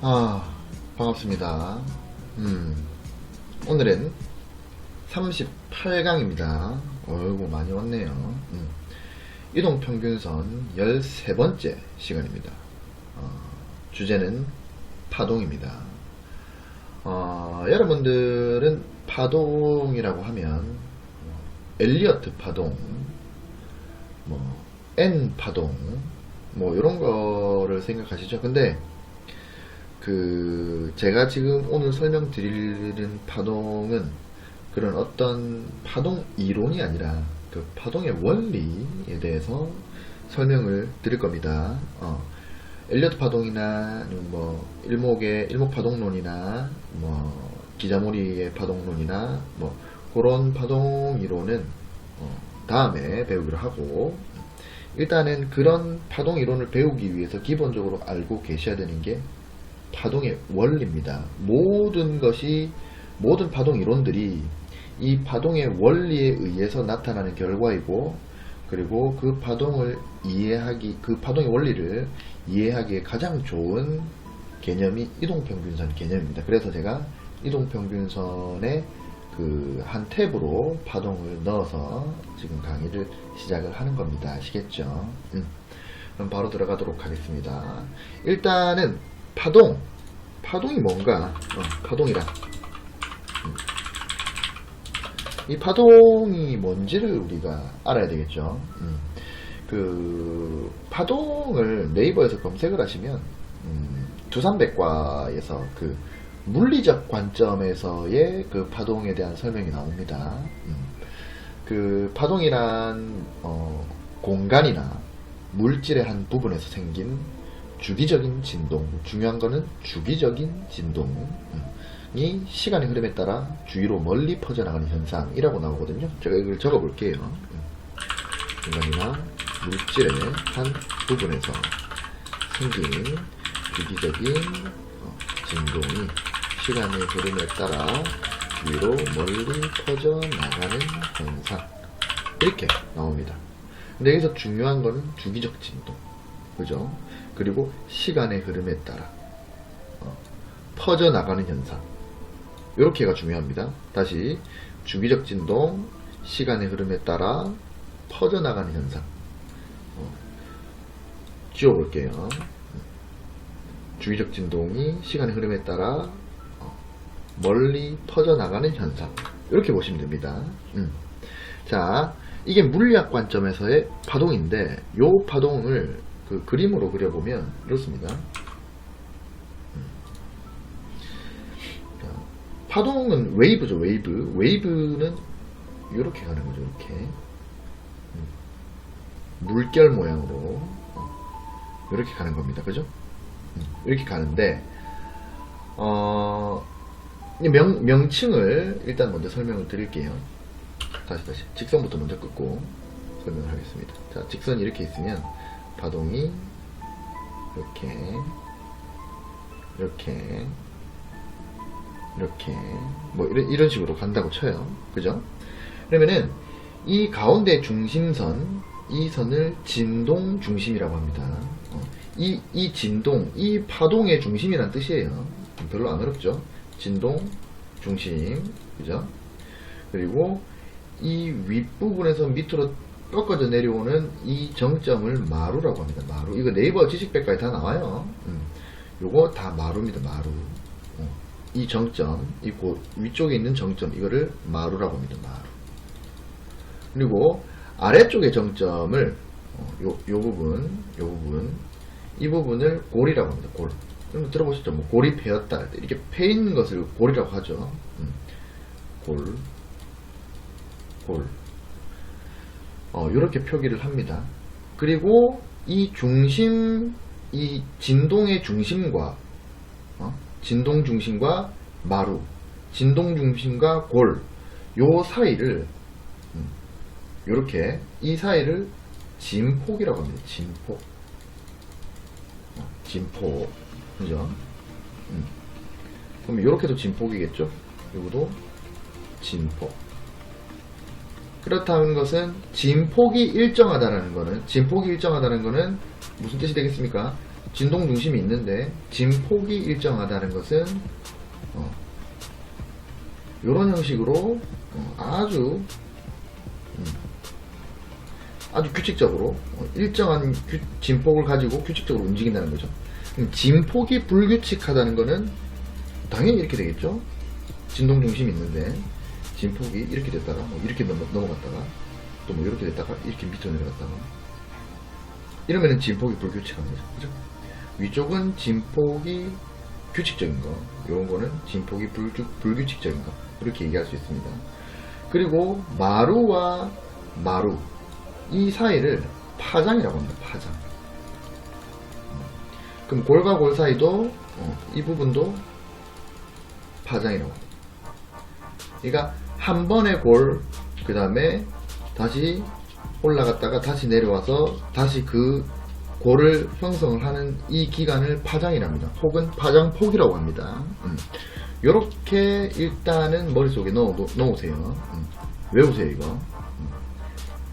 반갑습니다. 오늘은 38강입니다. 어이구, 많이 왔네요. 이동평균선 13번째 시간입니다. 주제는 파동입니다. 여러분들은 파동이라고 하면 엘리어트 파동, N 파동, 이런 거를 생각하시죠. 근데 제가 지금 오늘 설명드리는 파동은 그런 어떤 파동 이론이 아니라 그 파동의 원리에 대해서 설명을 드릴 겁니다. 엘리어트 파동이나 일목 파동론이나 기자모리의 파동론이나 그런 파동 이론은 다음에 배우기로 하고, 일단은 그런 파동 이론을 배우기 위해서 기본적으로 알고 계셔야 되는 게 파동의 원리입니다. 모든 파동 이론들이 이 파동의 원리에 의해서 나타나는 결과이고, 그리고 그 파동의 원리를 이해하기에 가장 좋은 개념이 이동평균선 개념입니다. 그래서 제가 이동평균선의 한 탭으로 파동을 넣어서 지금 강의를 시작을 하는 겁니다. 아시겠죠? 그럼 바로 들어가도록 하겠습니다. 일단은 파동이 뭔가? 파동이란 이 파동이 뭔지를 우리가 알아야 되겠죠. 파동을 네이버에서 검색을 하시면 두산백과에서 물리적 관점에서의 파동에 대한 설명이 나옵니다. 파동이란 공간이나 물질의 한 부분에서 생긴 주기적인 진동, 중요한 거는 주기적인 진동이 시간의 흐름에 따라 주위로 멀리 퍼져나가는 현상이라고 나오거든요. 제가 이걸 적어 볼게요. 공간이나 물질의 한 부분에서 생긴 주기적인 진동이 시간의 흐름에 따라 주위로 멀리 퍼져나가는 현상, 이렇게 나옵니다. 근데 여기서 중요한 거는 주기적 진동, 그죠? 그리고 시간의 흐름에 따라 퍼져나가는 현상, 이렇게가 중요합니다. 다시 주기적 진동, 시간의 흐름에 따라 퍼져나가는 현상. 지워볼게요. 주기적 진동이 시간의 흐름에 따라 멀리 퍼져나가는 현상, 이렇게 보시면 됩니다. 자, 이게 물리학 관점에서의 파동인데, 이 파동을 그림으로 그려보면 이렇습니다. 파동은 웨이브죠. 웨이브는 이렇게 가는 거죠. 이렇게 물결 모양으로 이렇게 가는 겁니다. 그죠? 이렇게 가는데, 명칭을 일단 먼저 설명을 드릴게요. 다시 직선부터 먼저 끊고 설명을 하겠습니다. 자, 직선이 이렇게 있으면 파동이 이렇게 이런 식으로 간다고 쳐요. 그죠? 그러면은 이 가운데 중심선, 이 선을 진동 중심이라고 합니다. 이 진동, 이 파동의 중심이란 뜻이에요. 별로 안 어렵죠? 진동 중심, 그죠? 그리고 이 윗부분에서 밑으로 꺾어져 내려오는 이 정점을 마루라고 합니다. 마루. 이거 네이버 지식백과에 다 나와요. 요거 다 마루입니다. 마루. 이 정점, 이 위쪽에 있는 정점, 이거를 마루라고 합니다. 마루. 그리고 아래쪽의 정점을 요 부분, 이 부분을 골이라고 합니다. 골. 여러분 들어보셨죠? 골이 패였다, 이렇게 패 있는 것을 골이라고 하죠. 골. 이렇게 표기를 합니다. 그리고 이 진동의 중심과 진동 중심과 마루, 진동 중심과 골, 요 사이를 요렇게, 이 사이를 진폭이라고 합니다. 진폭. 그죠? 그럼 요렇게도 진폭이겠죠? 요것도 진폭. 그렇다는 것은 진폭이 일정하다는 거는 무슨 뜻이 되겠습니까? 진동 중심이 있는데 진폭이 일정하다는 것은 이런 형식으로 아주 규칙적으로 일정한 진폭을 가지고 규칙적으로 움직인다는 거죠. 진폭이 불규칙하다는 것은 당연히 이렇게 되겠죠. 진동 중심이 있는데 진폭이 이렇게 됐다가 이렇게 넘어갔다가 또 이렇게 됐다가 이렇게 밑으로 내려갔다가 이러면은 진폭이 불규칙한 거죠. 그죠? 위쪽은 진폭이 규칙적인 거, 이런 거는 진폭이 불규칙적인 거, 이렇게 얘기할 수 있습니다. 그리고 마루와 마루 이 사이를 파장이라고 합니다. 파장. 그럼 골과 골 사이도 이 부분도 파장이라고 합니다. 그러니까 한 번의 골, 그 다음에 다시 올라갔다가 다시 내려와서 다시 그 골을 형성을 하는 이 기간을 파장이랍니다. 혹은 파장폭이라고 합니다. 요렇게 일단은 머릿속에 넣으세요. 외우세요, 이거.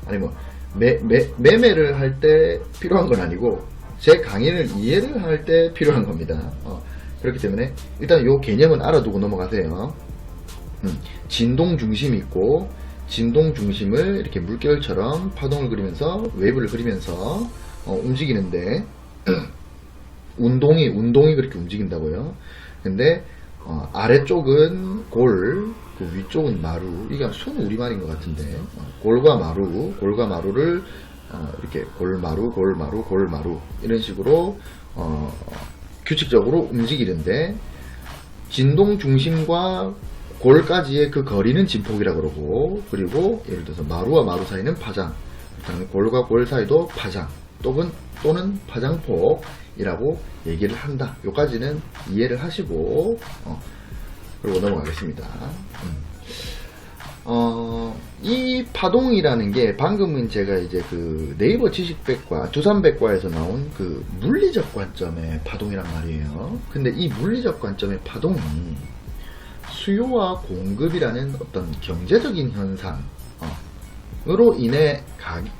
아니 매매를 할 때 필요한 건 아니고 제 강의를 이해를 할 때 필요한 겁니다. 그렇기 때문에 일단 요 개념은 알아두고 넘어가세요. 진동 중심이 있고 진동 중심을 이렇게 물결처럼 파동을 그리면서 웨이브를 그리면서 움직이는데 운동이 그렇게 움직인다고요. 근데 아래쪽은 골, 그 위쪽은 마루. 이게 순 우리말인 것 같은데 골과 마루를 이렇게 골마루 이런 식으로 규칙적으로 움직이는데 진동 중심과 골까지의 그 거리는 진폭이라 그러고, 그리고 예를 들어서 마루와 마루 사이는 파장, 그다음에 골과 골 사이도 파장 또는 파장폭이라고 얘기를 한다. 요까지는 이해를 하시고 그리고 넘어가겠습니다. 이 파동이라는 게 방금은 제가 이제 그 네이버 지식백과 두산백과에서 나온 그 물리적 관점의 파동이란 말이에요. 근데 이 물리적 관점의 파동이 수요와 공급이라는 어떤 경제적인 현상으로 인해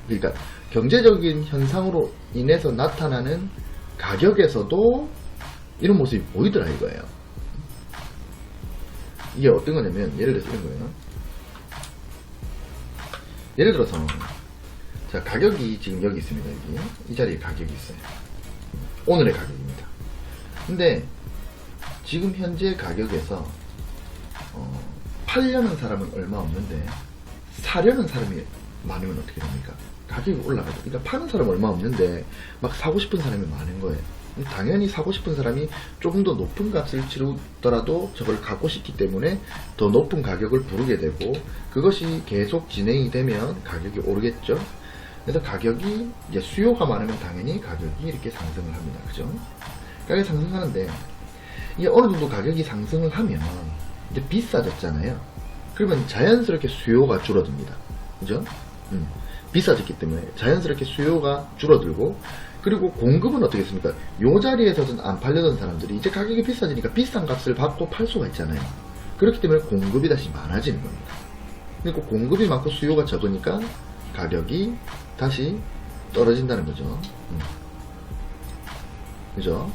그러니까 경제적인 현상으로 인해서 나타나는 가격에서도 이런 모습이 보이더라 이거예요. 이게 어떤 거냐면 예를 들어서 이런 거예요. 예를 들어서 자, 가격이 지금 여기 있습니다. 여기 이 자리에 가격이 있어요. 오늘의 가격입니다. 근데 지금 현재 가격에서 팔려는 사람은 얼마 없는데 사려는 사람이 많으면 어떻게 됩니까? 가격이 올라가죠. 그러니까 파는 사람은 얼마 없는데 막 사고 싶은 사람이 많은 거예요. 당연히 사고 싶은 사람이 조금 더 높은 값을 치르더라도 저걸 갖고 싶기 때문에 더 높은 가격을 부르게 되고, 그것이 계속 진행이 되면 가격이 오르겠죠. 그래서 가격이 이제 수요가 많으면 당연히 가격이 이렇게 상승을 합니다. 그죠? 가격이 상승하는데 이게 어느 정도 가격이 상승을 하면 이제 비싸졌잖아요. 그러면 자연스럽게 수요가 줄어듭니다. 그죠? 비싸졌기 때문에 자연스럽게 수요가 줄어들고, 그리고 공급은 어떻게 했습니까? 요 자리에서는 안 팔려던 사람들이 이제 가격이 비싸지니까 비싼 값을 받고 팔 수가 있잖아요. 그렇기 때문에 공급이 다시 많아지는 겁니다. 그리고 공급이 많고 수요가 적으니까 가격이 다시 떨어진다는 거죠. 그죠?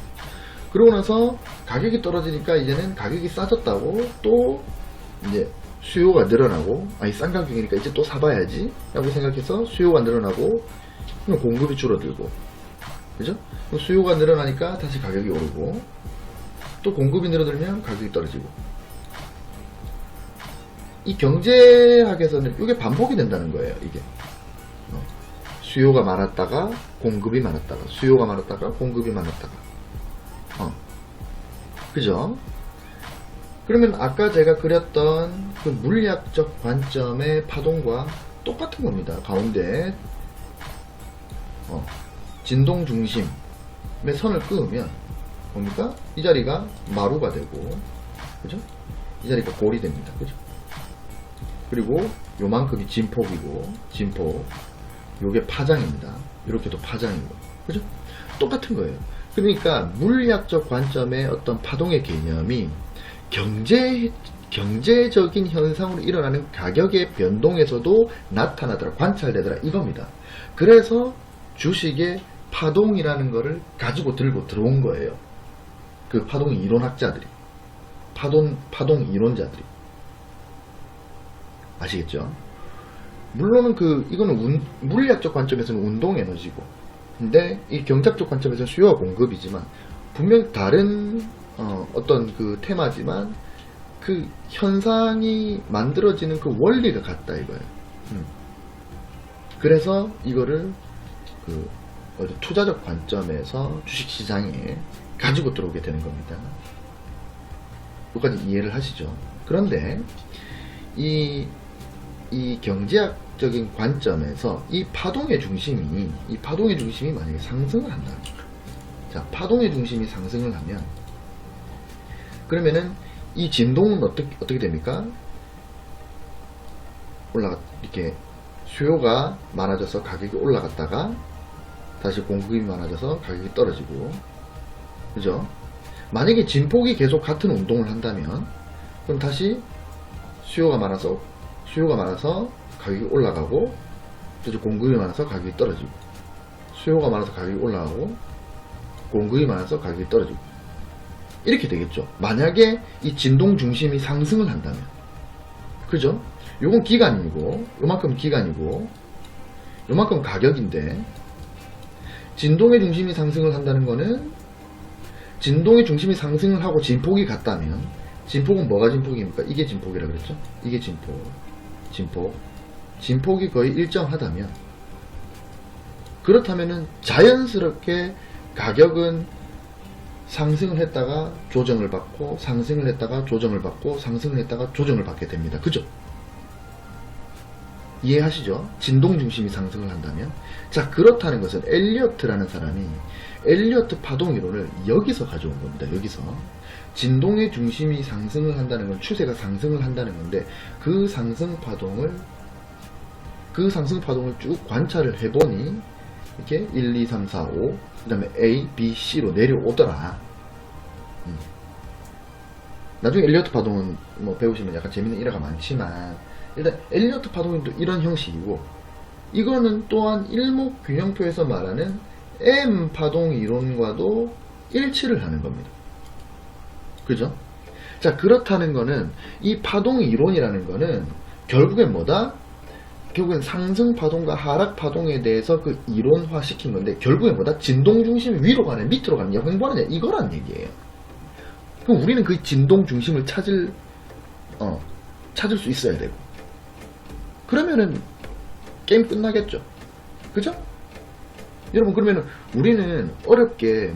그러고 나서 가격이 떨어지니까 이제는 가격이 싸졌다고 또 이제 수요가 늘어나고, 아니 싼 가격이니까 이제 또 사봐야지 라고 생각해서 수요가 늘어나고, 그럼 공급이 줄어들고, 그죠? 수요가 늘어나니까 다시 가격이 오르고, 또 공급이 늘어들면 가격이 떨어지고. 이 경제학에서는 이게 반복이 된다는 거예요. 이게 수요가 많았다가 공급이 많았다가, 수요가 많았다가 공급이 많았다가, 그죠? 그러면 아까 제가 그렸던 그 물리학적 관점의 파동과 똑같은 겁니다. 가운데 진동 중심의 선을 그으면 뭡니까? 이 자리가 마루가 되고, 그죠? 이 자리가 골이 됩니다. 그죠? 그리고 요만큼이 진폭이고, 진폭, 요게 파장입니다. 이렇게도 파장이고, 그죠? 똑같은 거예요. 그러니까 물리학적 관점의 어떤 파동의 개념이 경제적인 현상으로 일어나는 가격의 변동에서도 나타나더라, 관찰되더라 이겁니다. 그래서 주식의 파동이라는 거를 가지고 들고 들어온 거예요. 그 파동 이론학자들이. 파동 이론자들이. 아시겠죠? 물론은 이거는 물리학적 관점에서는 운동 에너지고, 근데 이 경제학적 관점에서는 수요와 공급이지만, 분명 다른, 어떤 그 테마지만, 그 현상이 만들어지는 그 원리가 같다 이거예요. 그래서 이거를 투자적 관점에서 주식시장에 가지고 들어오게 되는 겁니다. 여기까지 이해를 하시죠? 그런데 이 경제학적인 관점에서 이 파동의 중심이 만약에 상승을 한다. 자, 파동의 중심이 상승을 하면, 그러면은 이 진동은 어떻게 됩니까? 이렇게 수요가 많아져서 가격이 올라갔다가 다시 공급이 많아져서 가격이 떨어지고, 그죠? 만약에 진폭이 계속 같은 운동을 한다면, 그럼 다시 수요가 많아서 가격이 올라가고, 그죠? 공급이 많아서 가격이 떨어지고, 수요가 많아서 가격이 올라가고, 공급이 많아서 가격이 떨어지고, 이렇게 되겠죠. 만약에 이 진동 중심이 상승을 한다면, 그죠? 요건 기간이고, 요만큼 기간이고, 요만큼 가격인데, 진동의 중심이 상승을 한다는 거는, 진동의 중심이 상승을 하고 진폭이 같다면, 진폭은 뭐가 진폭입니까? 이게 진폭이라 그랬죠? 이게 진폭이 거의 일정하다면, 그렇다면은 자연스럽게 가격은 상승을 했다가 조정을 받고, 상승을 했다가 조정을 받고, 상승을 했다가 조정을 받게 됩니다. 그죠? 이해하시죠? 진동 중심이 상승을 한다면. 자, 그렇다는 것은 엘리어트라는 사람이 엘리어트 파동 이론을 여기서 가져온 겁니다. 여기서 진동의 중심이 상승을 한다는 건 추세가 상승을 한다는 건데, 그 상승 파동을 쭉 관찰을 해보니 이렇게 1, 2, 3, 4, 5, 그 다음에 A, B, C로 내려오더라. 나중에 엘리어트 파동은 뭐 배우시면 약간 재밌는 일화가 많지만, 일단 엘리어트 파동은 또 이런 형식이고, 이거는 또한 일목균형표에서 말하는 M 파동 이론과도 일치를 하는 겁니다. 그죠? 자, 그렇다는 거는 이 파동 이론이라는 거는 결국엔 뭐다? 결국엔 상승 파동과 하락 파동에 대해서 그 이론화 시킨 건데, 결국엔 뭐다? 진동 중심이 위로 가냐 밑으로 가냐 횡보하느냐 이거란 얘기예요. 그럼 우리는 그 진동 중심을 찾을 수 있어야 되고, 그러면은 게임 끝나겠죠. 그죠? 여러분, 그러면은 우리는 어렵게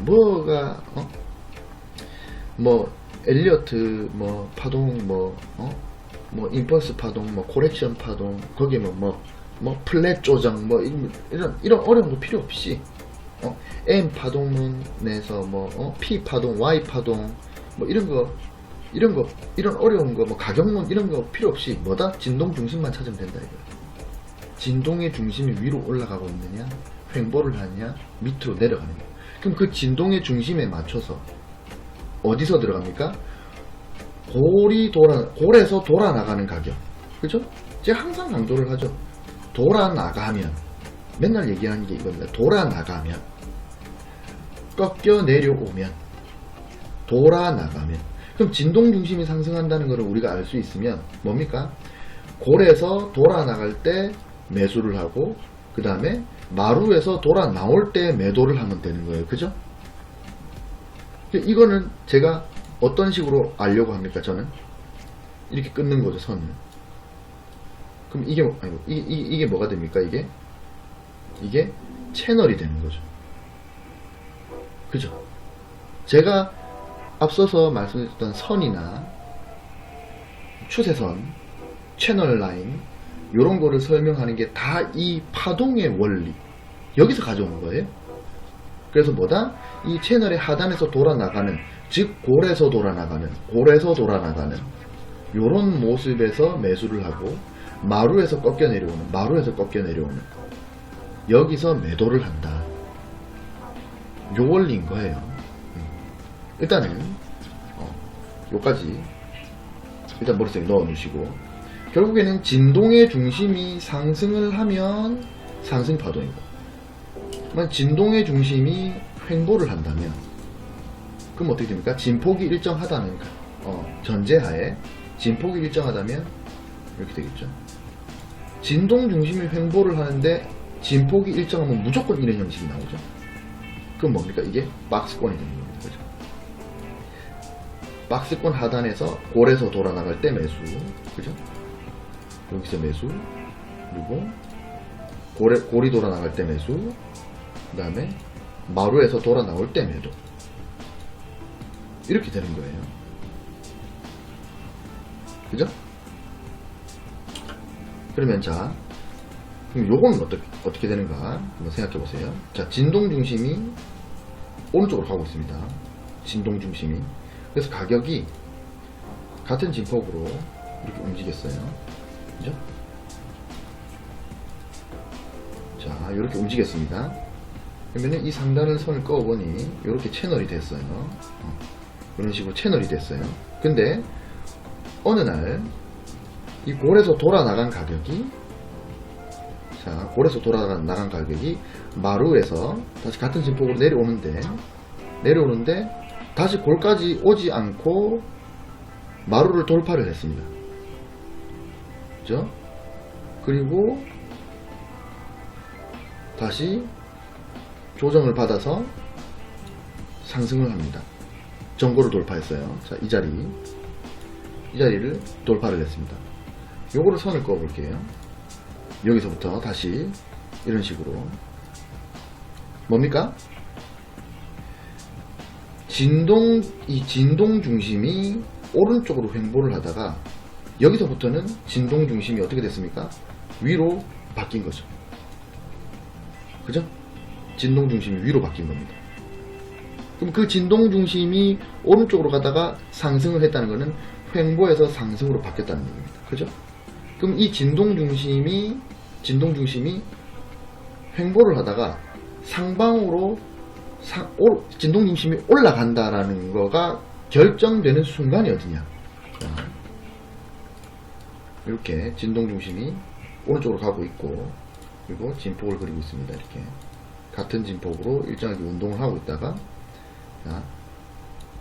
엘리어트 파동 임펄스 파동 코렉션 파동 거기에 플랫 조정 이런 어려운 거 필요 없이 M 파동론에서 P 파동 Y 파동 이런 어려운 거 가격론 이런 거 필요 없이 뭐다? 진동 중심만 찾으면 된다 이거야. 진동의 중심이 위로 올라가고 있느냐, 횡보를 하느냐, 밑으로 내려가느냐. 그럼 그 진동의 중심에 맞춰서 어디서 들어갑니까? 골에서 돌아 나가는 가격. 그죠? 제가 항상 강조를 하죠. 돌아 나가면, 맨날 얘기하는 게 이겁니다. 돌아 나가면, 꺾여 내려오면, 돌아 나가면. 그럼 진동 중심이 상승한다는 것을 우리가 알 수 있으면 뭡니까? 골에서 돌아 나갈 때 매수를 하고, 그 다음에 마루에서 돌아 나올 때 매도를 하면 되는 거예요. 그죠? 이거는 제가 어떤 식으로 알려고 합니까? 저는 이렇게 끊는 거죠, 선을. 그럼 이게 뭐가 됩니까? 이게 채널이 되는 거죠. 그죠? 제가 앞서서 말씀드렸던 선이나 추세선, 채널 라인 요런 거를 설명하는 게 다 이 파동의 원리 여기서 가져오는 거예요. 그래서 뭐다? 이 채널의 하단에서 돌아나가는, 즉 골에서 돌아나가는 요런 모습에서 매수를 하고, 마루에서 꺾여 내려오는 여기서 매도를 한다. 요 원리인 거예요. 일단은 요까지 일단 머릿속에 넣어 놓으시고, 결국에는 진동의 중심이 상승을 하면 상승 파동이고, 만약 진동의 중심이 횡보를 한다면 그럼 어떻게 됩니까? 진폭이 일정하다는 전제하에 진폭이 일정하다면 이렇게 되겠죠. 진동 중심이 횡보를 하는데 진폭이 일정하면 무조건 이런 형식이 나오죠. 그럼 뭡니까? 이게 박스권이 되는 겁니다. 그죠? 박스권 하단에서 골에서 돌아 나갈 때 매수, 그죠? 여기서 매수, 그리고 골이 돌아 나갈 때 매수, 그 다음에 마루에서 돌아 나올 때 매도. 이렇게 되는 거예요. 그죠? 그러면 자, 그럼 요거는 어떻게 되는가 한번 생각해 보세요. 자, 진동 중심이 오른쪽으로 가고 있습니다. 진동 중심이. 그래서 가격이 같은 진폭으로 이렇게 움직였어요. 그죠? 자, 이렇게 움직였습니다. 그러면 이 상단을 선을 그어보니 이렇게 채널이 됐어요. 이런 식으로 채널이 됐어요. 근데 어느 날 이 골에서 돌아 나간 가격이, 자, 골에서 돌아 나간 가격이 마루에서 다시 같은 진폭으로 내려오는데 다시 골까지 오지 않고 마루를 돌파를 했습니다. 그죠? 그리고 다시 조정을 받아서 상승을 합니다. 전고를 돌파했어요. 자, 이 자리를 돌파를 했습니다. 요거를 선을 그어 볼게요. 여기서부터 다시 이런 식으로 뭡니까? 이 진동 중심이 오른쪽으로 횡보를 하다가 여기서부터는 진동 중심이 어떻게 됐습니까? 위로 바뀐 거죠. 그죠? 진동 중심이 위로 바뀐 겁니다. 그럼 그 진동 중심이 오른쪽으로 가다가 상승을 했다는 것은 횡보에서 상승으로 바뀌었다는 얘기입니다. 그죠? 그럼 이 진동 중심이 횡보를 하다가 상방으로 진동 중심이 올라간다라는 거가 결정되는 순간이 어디냐? 자, 이렇게 진동 중심이 오른쪽으로 가고 있고, 그리고 진폭을 그리고 있습니다. 이렇게 같은 진폭으로 일정하게 운동을 하고 있다가, 자,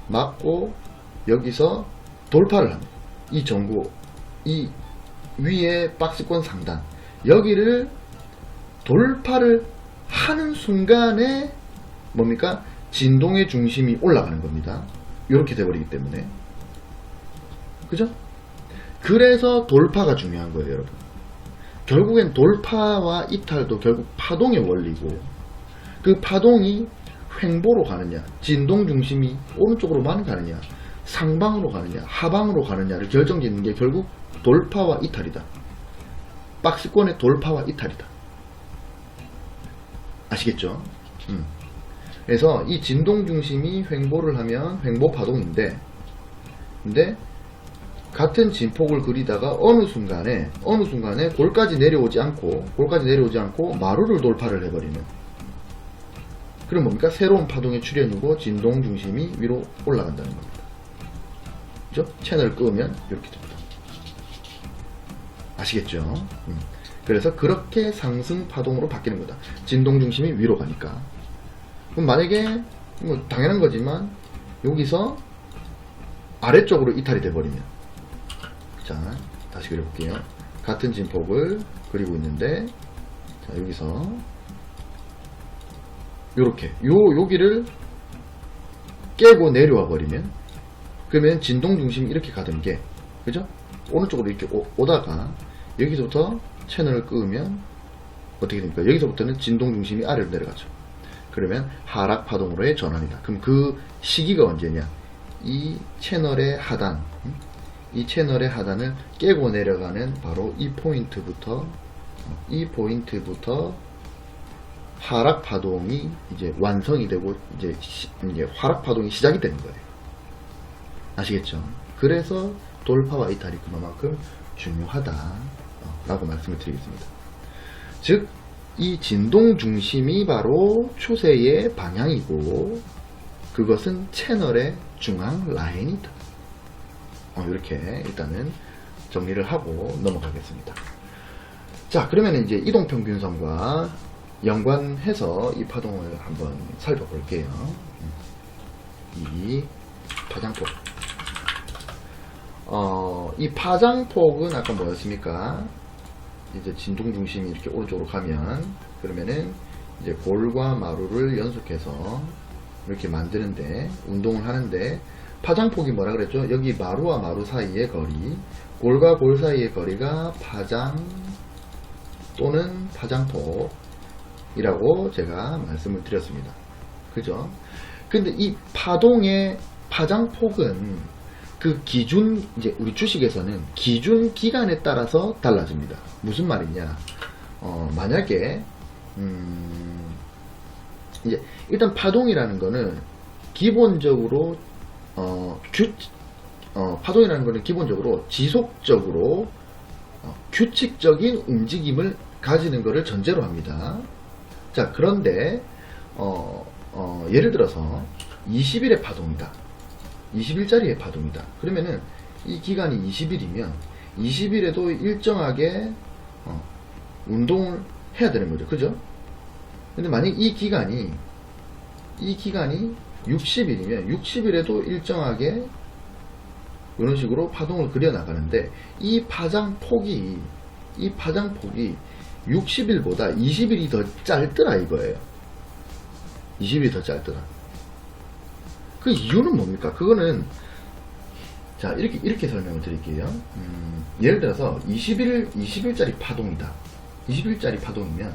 맞고 여기서 돌파를 합니다. 이 전고, 이 위에 박스권 상단, 여기를 돌파를 하는 순간에 뭡니까? 진동의 중심이 올라가는 겁니다. 이렇게 돼버리기 때문에. 그죠? 그래서 돌파가 중요한 거예요, 여러분. 결국엔 돌파와 이탈도 결국 파동의 원리고, 그 파동이 횡보로 가느냐, 진동 중심이 오른쪽으로만 가느냐, 상방으로 가느냐, 하방으로 가느냐를 결정짓는 게 결국 돌파와 이탈이다. 박스권의 돌파와 이탈이다. 아시겠죠? 그래서 이 진동 중심이 횡보를 하면 횡보 파동인데, 근데 같은 진폭을 그리다가 어느 순간에 골까지 내려오지 않고 마루를 돌파를 해버리면, 그럼 뭡니까? 새로운 파동의 출현이고 진동 중심이 위로 올라간다는 겁니다. 그죠? 채널을 끄면 이렇게 됩니다. 아시겠죠? 그래서 그렇게 상승 파동으로 바뀌는 거다. 진동 중심이 위로 가니까. 그럼 만약에 뭐 당연한 거지만 여기서 아래쪽으로 이탈이 돼버리면, 자, 다시 그려볼게요. 같은 진폭을 그리고 있는데, 자, 여기서 요렇게 여기를 깨고 내려와 버리면, 그러면 진동 중심이 이렇게 가던 게, 그죠? 오른쪽으로 이렇게 오다가 여기서부터 채널을 끄면 어떻게 됩니까? 여기서부터는 진동 중심이 아래로 내려가죠. 그러면 하락 파동으로의 전환이다. 그럼 그 시기가 언제냐? 이 채널의 하단을 깨고 내려가는 바로 이 포인트부터 하락 파동이 이제 완성이 되고 이제 하락 파동이 시작이 되는 거예요. 아시겠죠? 그래서 돌파와 이탈이 그만큼 중요하다라고 말씀을 드리겠습니다. 즉, 이 진동 중심이 바로 추세의 방향이고, 그것은 채널의 중앙 라인이다. 이렇게 일단은 정리를 하고 넘어가겠습니다. 자, 그러면 이제 이동평균선과 연관해서 이 파동을 한번 살펴볼게요. 이 파장폭. 이 파장폭은 아까 뭐였습니까? 이제 진동 중심이 이렇게 오른쪽으로 가면, 그러면은 이제 골과 마루를 연속해서 이렇게 만드는데, 운동을 하는데, 파장폭이 뭐라 그랬죠? 여기 마루와 마루 사이의 거리, 골과 골 사이의 거리가 파장 또는 파장폭이라고 제가 말씀을 드렸습니다. 그죠? 근데 이 파동의 파장폭은 그 기준, 이제 우리 주식에서는 기준 기간에 따라서 달라집니다. 무슨 말이냐? 만약에, 이제, 일단 파동이라는 거는 기본적으로, 파동이라는 거는 기본적으로 지속적으로 규칙적인 움직임을 가지는 것을 전제로 합니다. 자, 그런데, 예를 들어서 20일의 파동이다. 20일짜리의 파동이다. 그러면은 이 기간이 20일이면 20일에도 일정하게 운동을 해야 되는 거죠. 그죠? 근데 만약 이 기간이 60일이면 60일에도 일정하게 이런 식으로 파동을 그려 나가는데, 이 파장폭이 60일보다 20일이 더 짧더라 이거예요. 20일이 더 짧더라. 그 이유는 뭡니까? 그거는, 자, 이렇게 설명을 드릴게요. 예를 들어서 20일짜리 파동이다. 20일짜리 파동이면,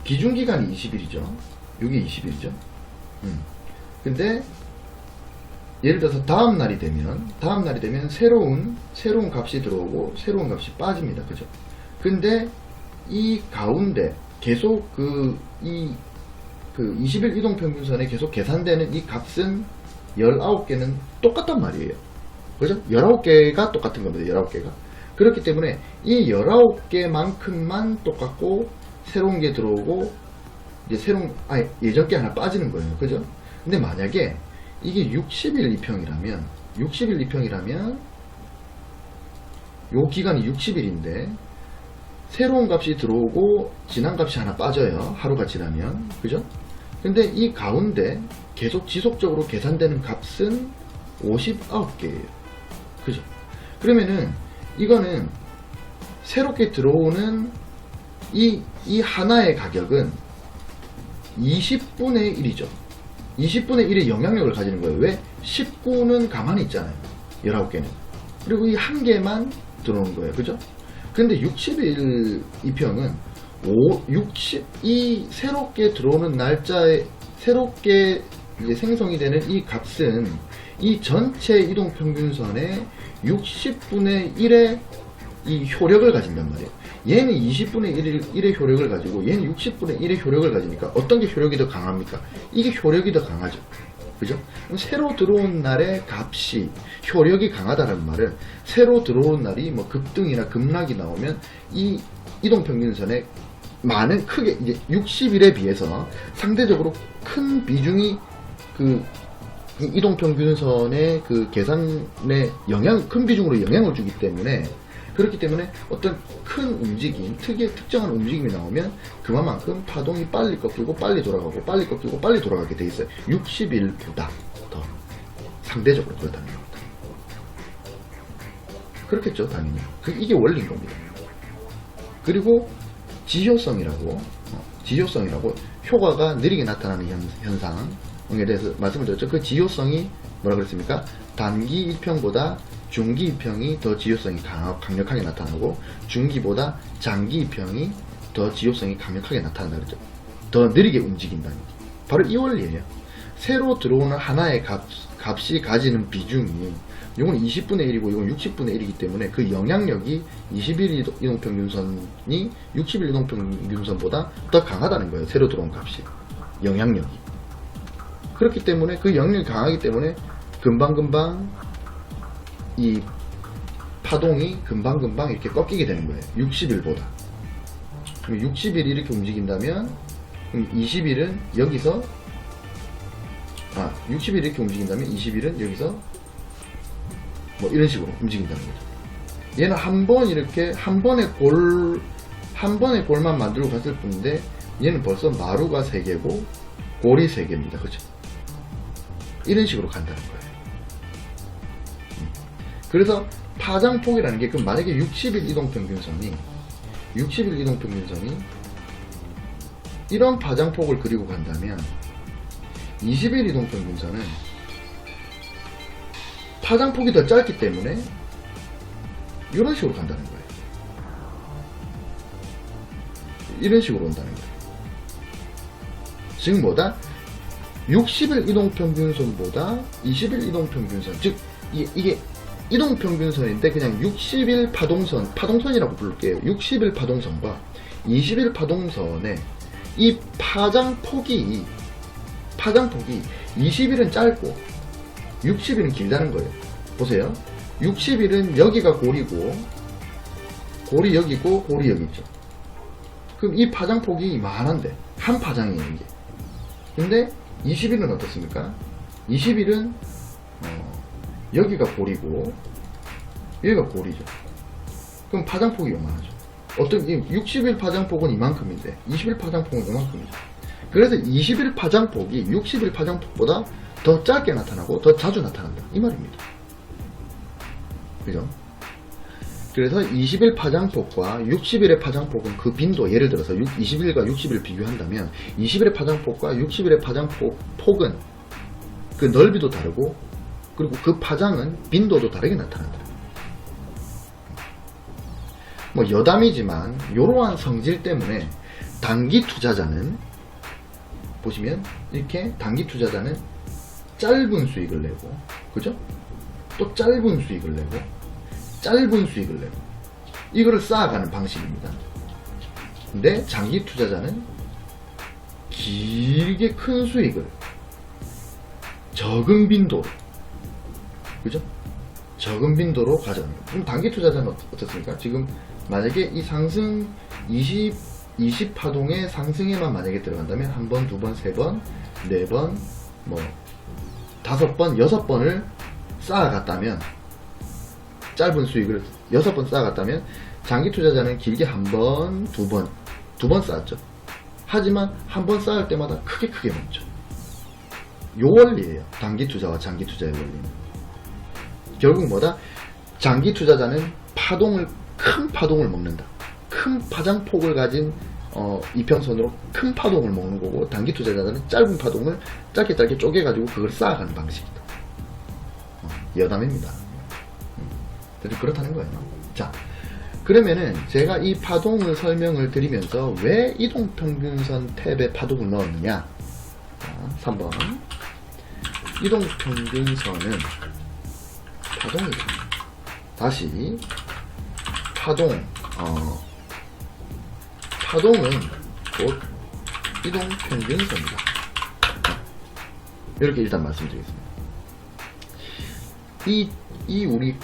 기준기간이 20일이죠. 이게 20일이죠. 근데, 예를 들어서 다음날이 되면 새로운 값이 들어오고, 새로운 값이 빠집니다. 그죠? 근데, 이 가운데, 계속 20일 이동평균선에 계속 계산되는 이 값은 19개는 똑같단 말이에요. 그죠? 19개가 똑같은 겁니다. 19개가. 그렇기 때문에 이 19개만큼만 똑같고, 새로운 게 들어오고, 이제 예전 게 하나 빠지는 거예요. 그죠? 근데 만약에 이게 60일 2평이라면, 요 기간이 60일인데, 새로운 값이 들어오고, 지난 값이 하나 빠져요. 하루가 지나면. 그죠? 근데 이 가운데 계속 지속적으로 계산되는 값은 59개예요. 그죠? 그러면은 이거는 새롭게 들어오는 이 하나의 가격은 20분의 1이죠. 20분의 1의 영향력을 가지는 거예요. 왜? 19는 가만히 있잖아요. 19개는. 그리고 이 한 개만 들어오는 거예요. 그죠? 근데 60일 2평은 이 새롭게 들어오는 날짜에 새롭게 이제 생성이 되는 이 값은 이 전체 이동평균선의 60분의 1의 이 효력을 가진단 말이에요. 얘는 20분의 1의 효력을 가지고 얘는 60분의 1의 효력을 가지니까 어떤 게 효력이 더 강합니까? 이게 효력이 더 강하죠. 그죠? 새로 들어온 날의 값이 효력이 강하다는 말은 새로 들어온 날이 뭐 급등이나 급락이 나오면 이 이동평균선의 크게 이제 60일에 비해서 상대적으로 큰 비중이 이 이동평균선의 그 계산에 큰 비중으로 영향을 주기 때문에, 그렇기 때문에 어떤 큰 움직임, 특정한 움직임이 나오면 그만큼 파동이 빨리 꺾이고 빨리 돌아가고 빨리 꺾이고 빨리 돌아가게 돼 있어요. 60일보다 더 상대적으로 그렇다는 겁니다. 그렇겠죠, 당연히. 이게 원리인 겁니다. 그리고 지효성이라고 효과가 느리게 나타나는 현상에 대해서 말씀을 드렸죠. 그 지효성이 뭐라 그랬습니까? 단기 1평보다 중기 2평이 더 지효성이 강력하게 나타나고, 중기보다 장기 2평이 더 지효성이 강력하게 나타난다 그랬죠. 더 느리게 움직인다는 게 바로 이 원리예요. 새로 들어오는 하나의 값이 가지는 비중이, 이건 20분의 1이고 이건 60분의 1이기 때문에 그 영향력이 20일 이동평균선이 60일 이동평균선보다 더 강하다는 거예요. 새로 들어온 값이, 영향력이. 그렇기 때문에 그 영향력이 강하기 때문에 금방금방 이 파동이 금방금방 이렇게 꺾이게 되는 거예요. 60일보다. 60일이 이렇게 움직인다면 20일은 여기서 60일 이렇게 움직인다면 20일은 여기서 뭐 이런 식으로 움직인다는 거죠. 얘는 한 번의 한 번에 골만 만들고 갔을 뿐인데 얘는 벌써 마루가 3개고 골이 3개입니다. 그죠? 이런 식으로 간다는 거예요. 그래서 파장폭이라는 게, 그럼 만약에 60일 이동평균선이 이런 파장폭을 그리고 간다면 20일 이동평균선은 파장폭이 더 짧기 때문에 이런 식으로 간다는 거예요. 이런 식으로 온다는 거예요. 즉 뭐다? 60일 이동평균선보다 20일 이동평균선, 즉 이게 이동평균선인데 그냥 60일 파동선이라고 부를게요. 60일 파동선과 20일 파동선의 이 파장폭이 20일은 짧고 60일은 길다는 거예요. 보세요. 60일은 여기가 골이고 골이 여기고 골이 여기죠. 그럼 이 파장폭이 이만한데 한 파장이에요 이게. 근데 20일은 어떻습니까? 20일은 여기가 골이고 여기가 골이죠. 그럼 파장폭이 요만하죠. 60일 파장폭은 이만큼인데 20일 파장폭은 이만큼이죠. 그래서 20일 파장폭이 60일 파장폭보다 더 짧게 나타나고 더 자주 나타난다 이 말입니다. 그죠? 그래서 20일 파장폭과 60일의 파장폭은 그 빈도, 예를 들어서 20일과 60일을 비교한다면 20일의 파장폭과 60일의 파장폭은 그 넓이도 다르고 그리고 그 파장은 빈도도 다르게 나타난다. 뭐 여담이지만 이러한 성질 때문에 단기 투자자는 보시면 이렇게 단기 투자자는 짧은 수익을 내고, 그죠? 또 짧은 수익을 내고 짧은 수익을 내고 이거를 쌓아가는 방식입니다. 근데 장기 투자자는 길게 큰 수익을 적은 빈도로, 그죠? 적은 빈도로 가져갑니다. 그럼 단기 투자자는 어떻습니까? 지금 만약에 이 상승 20파동의 상승에만 만약에 들어간다면 한 번, 두 번, 세 번, 네 번, 뭐 5번, 6번을 쌓아갔다면, 짧은 수익을 6번 쌓아갔다면 장기 투자자는 길게 한 번, 두 번 쌓았죠. 하지만 한 번 쌓을 때마다 크게 먹죠. 요 원리예요. 단기 투자와 장기 투자의 원리는. 결국 뭐다? 장기 투자자는 큰 파동을 먹는다. 큰 파장폭을 가진 이평선으로 큰 파동을 먹는 거고, 단기 투자자는 짧은 파동을 짧게 쪼개가지고 그걸 쌓아가는 방식이다. 여담입니다. 그렇다는 거예요. 자, 그러면은 제가 이 파동을 설명을 드리면서 왜 이동평균선 탭에 파동을 넣었느냐. 자, 3번. 이동평균선은 파동이죠. 다시 파동은 곧 이동평균선이다. 이렇게 일단 말씀드리겠습니다. 이 우리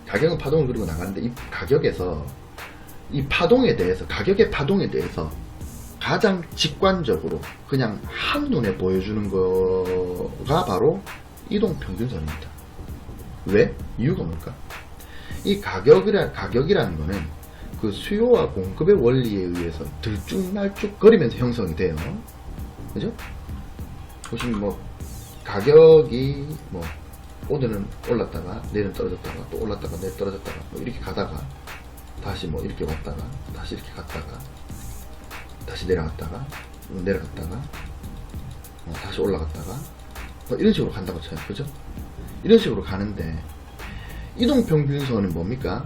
가격은 파동을 그리고 나가는데, 이 가격에서 이 파동에 대해서, 가격의 파동에 대해서 가장 직관적으로 그냥 한눈에 보여주는 거가 바로 이동평균선입니다. 왜? 이유가 뭘까? 이 가격이라는 거는 그 수요와 공급의 원리에 의해서 들쭉날쭉 거리면서 형성이 돼요. 그죠? 보시면 뭐 가격이 뭐 오늘은 올랐다가 내일은 떨어졌다가 또 올랐다가 내일 떨어졌다가 뭐 이렇게 가다가 다시 뭐 이렇게 왔다가 다시 이렇게 갔다가 다시 내려갔다가 다시 올라갔다가 뭐 이런 식으로 간다고 쳐요. 그죠? 이런 식으로 가는데, 이동평균선은 뭡니까?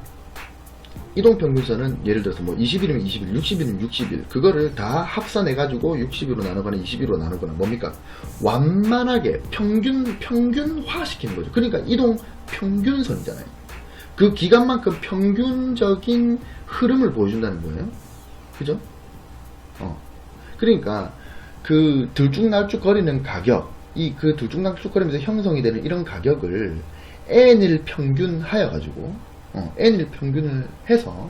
이동평균선은 예를 들어서 뭐 20일이면 20일, 60일이면 60일, 그거를 다 합산해가지고 60일로 나누거나 20일로 나누거나 뭡니까? 완만하게 평균화 시키는 거죠. 그러니까 이동평균선이잖아요. 그 기간만큼 평균적인 흐름을 보여준다는 거예요. 그죠? 그러니까 그 들쭉날쭉 거리는 가격, 그 들쭉날쭉 거리면서 형성이 되는 이런 가격을 N을 평균하여가지고 N을 평균을 해서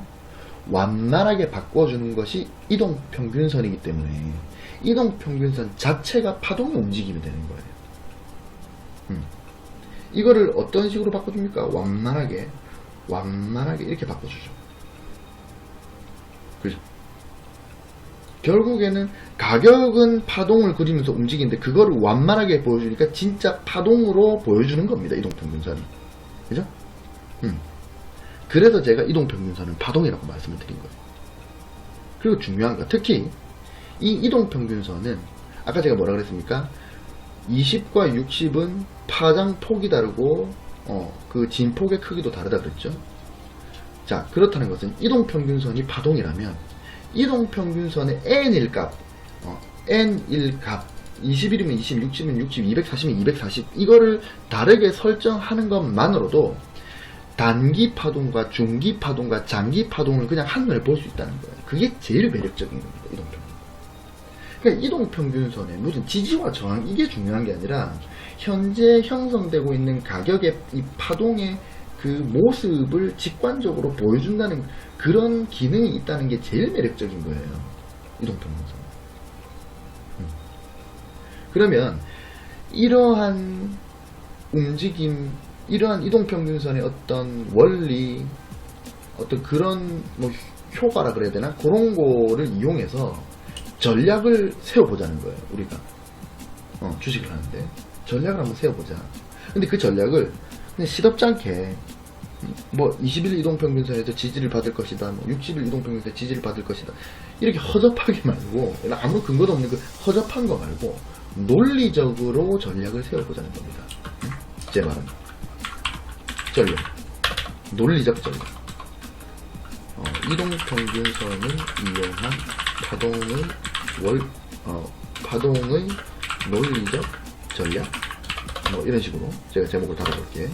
완만하게 바꿔주는 것이 이동평균선이기 때문에 이동평균선 자체가 파동의 움직임이 되는 거예요. 이거를 어떤 식으로 바꿔줍니까? 완만하게 이렇게 바꿔주죠. 결국에는 가격은 파동을 그리면서 움직이는데 그거를 완만하게 보여주니까 진짜 파동으로 보여주는 겁니다. 이동평균선이. 그죠? 그래서 제가 이동평균선은 파동이라고 말씀을 드린 거예요. 그리고 중요한 거, 특히 이 이동평균선은 아까 제가 뭐라 그랬습니까? 20과 60은 파장 폭이 다르고 그 진폭의 크기도 다르다 그랬죠. 자, 그렇다는 것은 이동평균선이 파동이라면 이동평균선의 n일 값, n일 값 21이면 20, 60이면 60, 240이면 240 이거를 다르게 설정하는 것만으로도 단기 파동과 중기 파동과 장기 파동을 그냥 한눈에 볼 수 있다는 거예요. 그게 제일 매력적인 겁니다. 이동평균선. 그러니까 이동평균선에 무슨 지지와 저항 이게 중요한 게 아니라 현재 형성되고 있는 가격의 이 파동의 그 모습을 직관적으로 보여준다는 그런 기능이 있다는 게 제일 매력적인 거예요. 이동평균선. 그러면 이러한 움직임, 이러한 이동평균선의 어떤 원리, 어떤 그런 뭐 효과라 그래야 되나? 그런 거를 이용해서 전략을 세워보자는 거예요. 우리가 주식을 하는데 전략을 한번 세워보자. 근데 그 전략을 그냥 시덥지 않게 뭐 20일 이동평균선에서 지지를 받을 것이다, 뭐 60일 이동평균선에서 지지를 받을 것이다, 이렇게 허접하게 말고 아무 근거도 없는 그 허접한 거 말고 논리적으로 전략을 세워보자는 겁니다. 제 말은 전략, 논리적 전략. 이동평균선을 이용한 파동의 논리적 전략, 뭐 이런 식으로 제가 제목을 달아볼게요.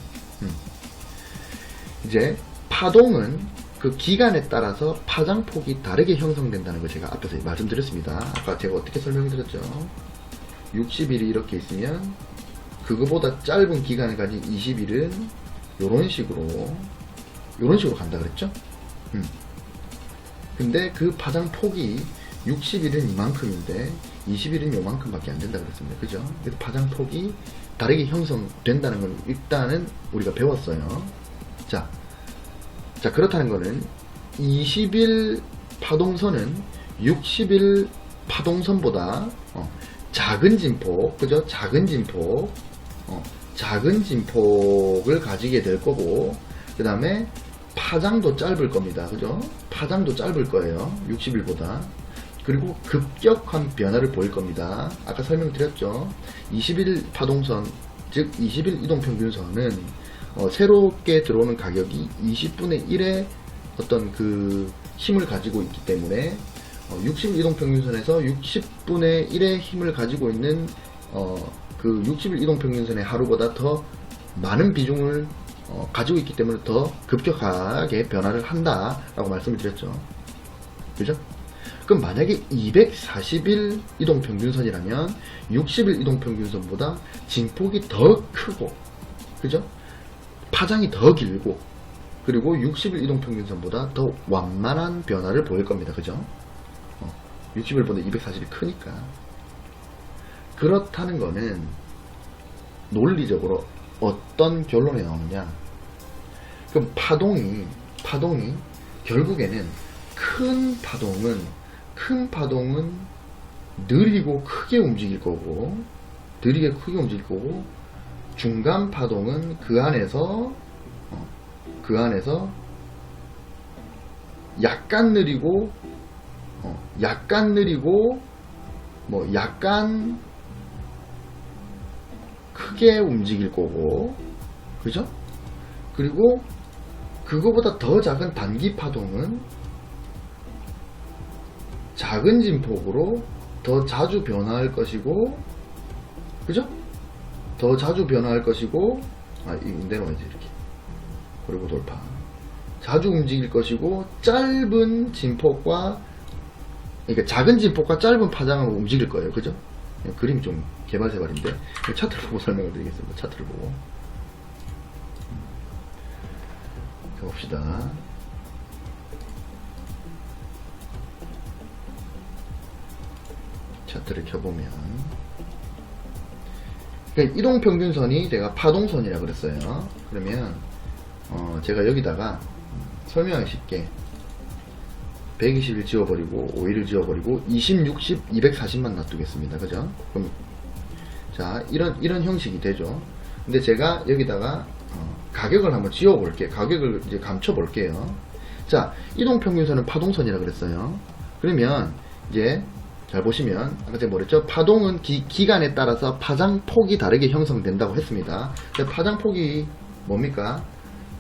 이제 파동은 그 기간에 따라서 파장폭이 다르게 형성된다는 걸 제가 앞에서 말씀드렸습니다. 아까 제가 어떻게 설명드렸죠? 60일이 이렇게 있으면 그거보다 짧은 기간을 가진 20일은 요런 식으로 간다 그랬죠? 근데 그 파장폭이 60일은 이만큼인데 20일은 요만큼밖에 안 된다 그랬습니다. 그죠? 그래서 파장폭이 다르게 형성된다는 건 일단은 우리가 배웠어요. 자, 그렇다는 거는 20일 파동선은 60일 파동선보다 작은 진폭, 그죠? 작은 진폭을 가지게 될 거고, 그 다음에 파장도 짧을 겁니다. 그죠? 파장도 짧을 거예요. 60일보다. 그리고 급격한 변화를 보일 겁니다. 아까 설명드렸죠. 20일 파동선, 즉 20일 이동평균선은 새롭게 들어오는 가격이 20분의 1의 어떤 그 힘을 가지고 있기 때문에 60일 이동평균선에서 60분의 1의 힘을 가지고 있는 그 60일 이동평균선의 하루보다 더 많은 비중을 가지고 있기 때문에 더 급격하게 변화를 한다라고 말씀을 드렸죠. 그죠? 그럼 만약에 240일 이동평균선이라면 60일 이동평균선보다 진폭이 더 크고, 그죠? 파장이 더 길고, 그리고 60일 이동평균선보다 더 완만한 변화를 보일 겁니다. 그죠? 60일보다 240일이 크니까. 그렇다는 거는 논리적으로 어떤 결론이 나오느냐? 그럼 파동이 결국에는 큰 파동은 느리고 크게 움직일 거고, 중간 파동은 그 안에서 약간 느리고 뭐 약간 크게 움직일 거고, 그죠? 그리고 그거보다 더 작은 단기 파동은 작은 진폭으로 더 자주 변화할 것이고, 그죠? 더 자주 변화할 것이고, 이거 내려와야지, 이렇게. 그리고 돌파. 자주 움직일 것이고, 짧은 진폭과, 그러니까 작은 진폭과 짧은 파장으로 움직일 거예요. 그죠? 그림이 좀 개발세발인데, 차트를 보고 설명을 드리겠습니다. 차트를 보고. 봅시다. 차트를 켜보면, 그러니까 이동평균선이 제가 파동선이라고 그랬어요. 그러면 제가 여기다가 설명하기 쉽게 120일 지워버리고 5일을 지워버리고 20, 60, 240만 놔두겠습니다. 그죠? 그럼 자 이런 형식이 되죠. 근데 제가 여기다가 가격을 한번 지워볼게요. 가격을 이제 감춰볼게요. 자, 이동평균선은 파동선이라 그랬어요. 그러면 이제 잘 보시면 아까 제가 뭐랬죠? 파동은 기간에 따라서 파장폭이 다르게 형성된다고 했습니다. 파장폭이 뭡니까?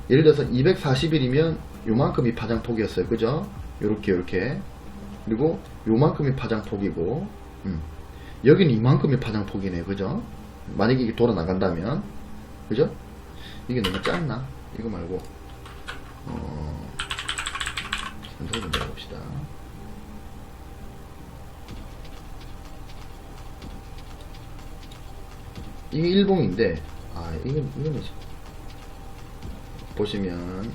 예를 들어서 240일이면 요만큼이 파장폭이었어요. 그죠? 요렇게 그리고 요만큼이 파장폭이고 여기는 이만큼이 파장폭이네요. 그죠? 만약에 이게 돌아 나간다면 그죠? 이게 너무 짧나? 이거 말고 선택을 좀 내려봅시다. 이게 일봉인데 이거는 보시면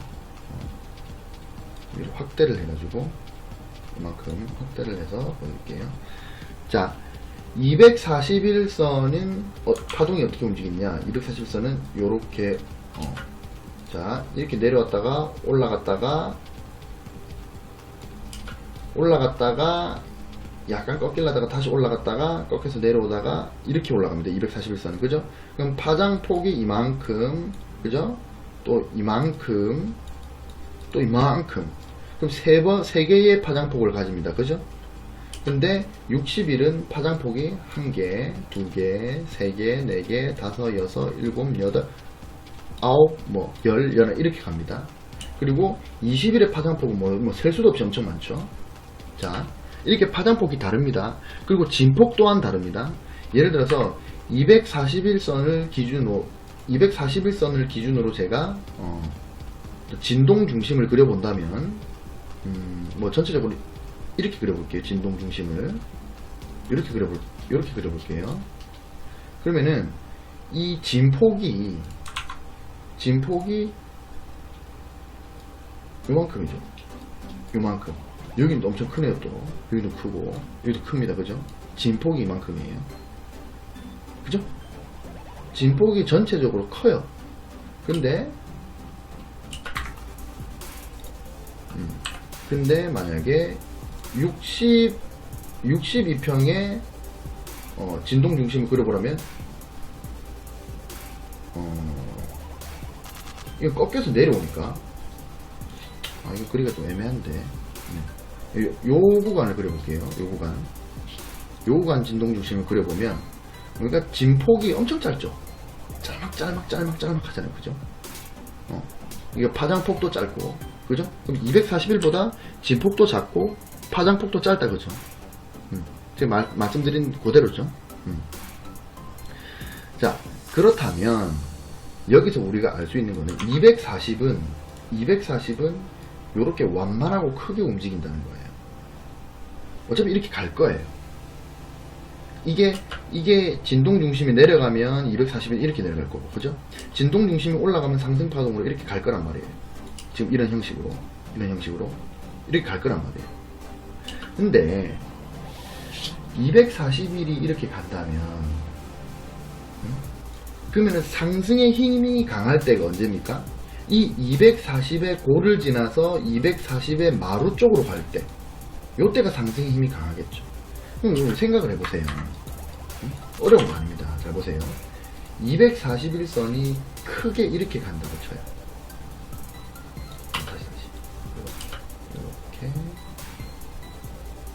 확대를 해가지고 이만큼 확대를 해서 보여드릴게요. 자 241선은 파동이 어떻게 움직이냐? 241선은 요렇게 자 이렇게 내려왔다가 올라갔다가 약간 꺾이려다가 다시 올라갔다가 꺾여서 내려오다가 이렇게 올라갑니다. 241선은 그죠? 그럼 파장폭이 이만큼 그죠? 또 이만큼 또 이만큼 그럼 세 개의 파장폭을 가집니다. 그죠? 근데 60일은 파장폭이 1개, 2개, 3개, 4개, 5, 6, 7, 8, 9, 10, 11 이렇게 갑니다. 그리고 20일의 파장폭은 셀 수도 없이 엄청 많죠. 자, 이렇게 파장폭이 다릅니다. 그리고 진폭 또한 다릅니다. 예를 들어서 241선을 기준으로 제가 진동 중심을 그려본다면 전체적으로 이렇게 그려볼게요. 진동 중심을 이렇게 그려볼게요. 그러면은 이 진폭이 요만큼이죠. 요만큼. 여기는 엄청 크네요. 또 여기도 크고 여기도 큽니다. 그죠? 진폭이 이만큼이에요. 그죠? 진폭이 전체적으로 커요. 근데 만약에 62평에 진동 중심을 그려보라면 이거 꺾여서 내려오니까 이거 그리기가 좀 애매한데 요 구간을 그려볼게요. 요 구간 진동 중심을 그려보면 그러니까 진폭이 엄청 짧죠. 짤막 하잖아요. 그죠? 이게 파장폭도 짧고 그죠? 그럼 241보다 진폭도 작고 파장폭도 짧다. 그죠? 제가 말씀드린 그대로죠. 자, 그렇다면 여기서 우리가 알 수 있는 거는 240은 요렇게 완만하고 크게 움직인다는 거예요. 어차피 이렇게 갈 거예요. 이게 진동 중심이 내려가면 240은 이렇게 내려갈 거고, 그죠? 진동 중심이 올라가면 상승 파동으로 이렇게 갈 거란 말이에요. 지금 이런 형식으로 이렇게 갈 거란 말이에요. 근데 241이 이렇게 간다면 그러면은 상승의 힘이 강할 때가 언제입니까? 이 240의 고를 지나서 240의 마루 쪽으로 갈 때, 요때가 상승의 힘이 강하겠죠. 그럼 생각을 해보세요. 어려운 거 아닙니다. 잘 보세요. 241선이 크게 이렇게 간다고 쳐요. 다시 이렇게